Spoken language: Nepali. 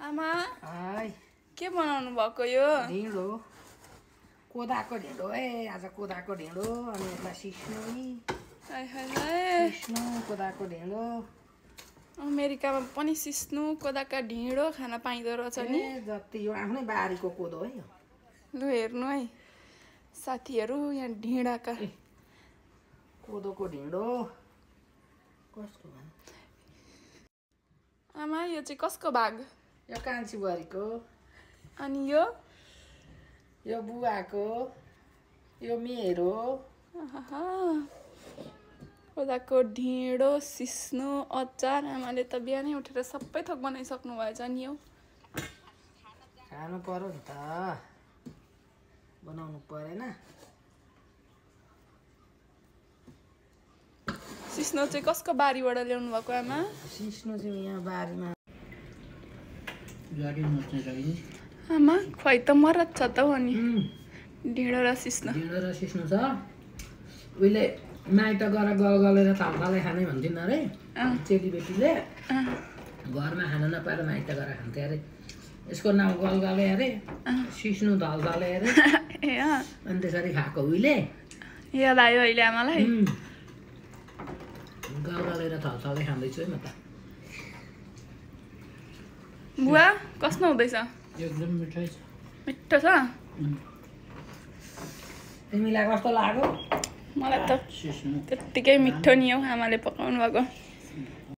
आमा हाय के बनाउनु भएको यो ढिँडो कोदाको ढिँडो आज कोदाको ढिँडो अनि यसमा सिस्नो हाय हाय हाय सिस्नो कोदाको ढिँडो अमेरिकामा पनि सिस्नु कोदाका ढिँडो खान पाइँदो रहेछ नि जति यो आफ्नै बारीको कोदो है यो लु हेर्नु है साथीहरू यहाँ ढिँडाका कोदोको ढिँडो कसको आमा यो चाहिँ कसको भाग यो कान्छी बुहारीको अनि यो बुवाको यो मेरो कोदाको ढिँडो सिस्नो अचार आमाले त बिहानै उठेर सबै थोक बनाइसक्नु भएछ नि यो खानु पर्यो नि त बनाउनु परेन सिस्नो चाहिँ कसको बारीबाट ल्याउनु भएको आमा सिस्नो चाहिँ यहाँ बारीमा आमा खुवाइ त मरत छ त हो नि ढिँडो र सिस्नो छ उहिले माइत गएर गलेर थल्काले खाने भन्थिन् अरे चेलीबेटीले घरमा खान नपाएर माइत गएर खान्थे अरे यसको नाम गलगले अरे सिस्नो धलधले अरे अनि त्यसरी खाएको उहिले याद आयो अहिले आमालाई गलगले र थलथले खाँदैछु है म त बुवा कस्तो हुँदैछ एकदम मिठो छ मिठो छ तिमीलाई कस्तो लाग्यो मलाई त त्यत्तिकै मिठो नि हो आमाले पकाउनु भएको